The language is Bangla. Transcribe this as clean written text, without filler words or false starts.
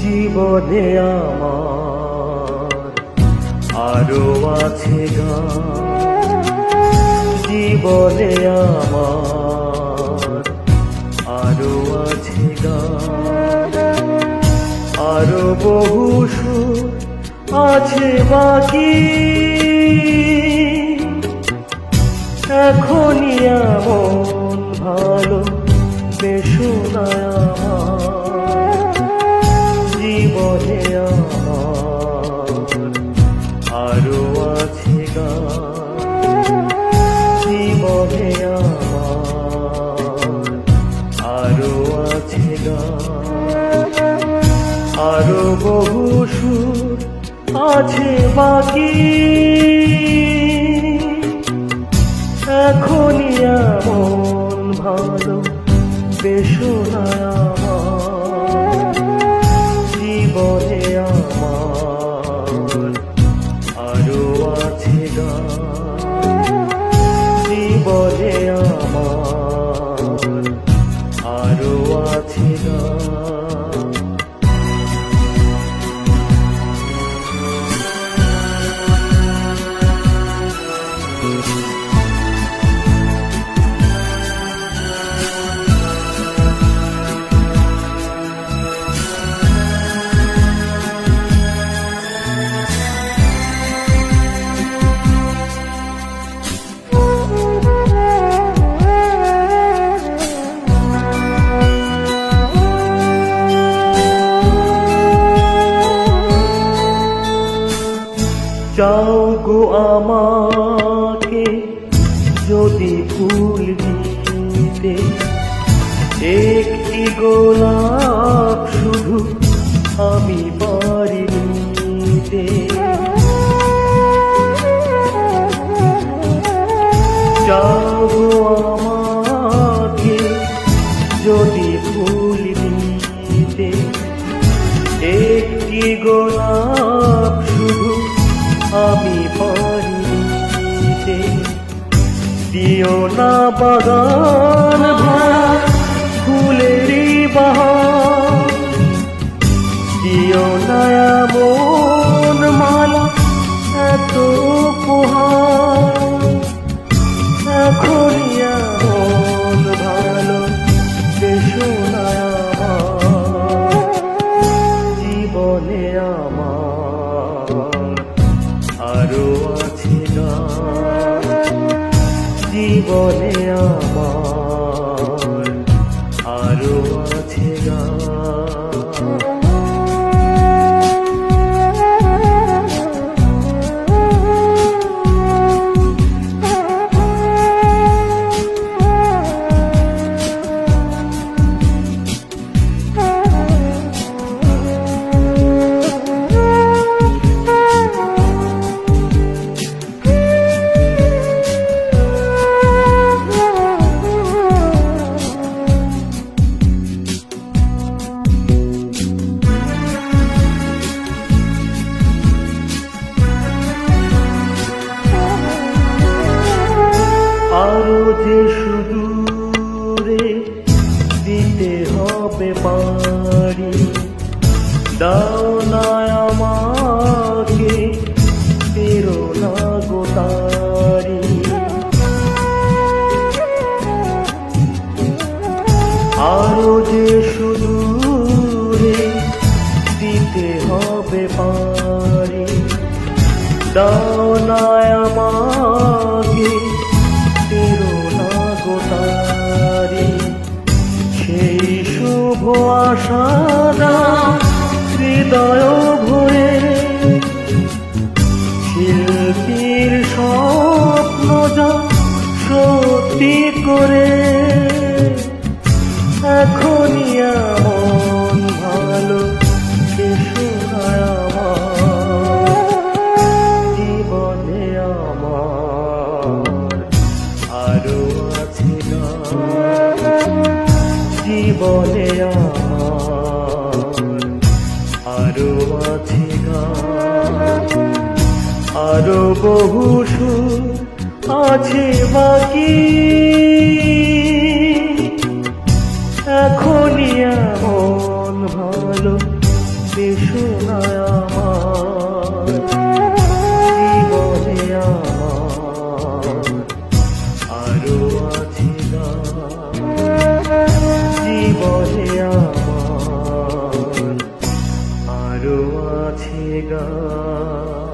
জীবনে আমার আরো আছে গান, জীবনে আমার আরো আছে গান, আরো বহু সুর আছে বাকি, এখনই এমন ভালো বেশোনা জীবনে আমার আরো আছে গান, জীবনে আমার আরো আছে গান, আরো বহু সুর আছে বাকি, এখনই এমন ভালো বেশোনা জীবনে আমার আরো আছে গান, জীবনে আমার আরো আছে গান। চাও গো আমাকে যদি ফুল দিতে, একটি গোলাপ শুধু আমি পারি নিতে, চাও গো আমাকে যদি ফুল দিতে, একটি গোলাপ শুধু আমি পারিতে, দিও না বাগান ভরা ফুলেরই বাহার, দিও না এমন মালা এত উপহার, এখনই এমন ভালো বেশোনা আমার জীবনে আমার আরো আছে গান, জীবনে আমার আরো আছে গান। আরো যে সুদূরে দিতে হবে পারি, দাও না আমাকে ফেরো না গো তারি, আরো যে সুদূরে দিতে হবে পারি, দাও না আমাকে ফেরো না গো তারি, সেই শুভ আশা আছে গান, আরো বহু সুর আছে বাকি, এখনই এমন ভালো বেশো না আমার জীবনে আমার আরো আছে গান, জীবনে আমার আরো আছে গান।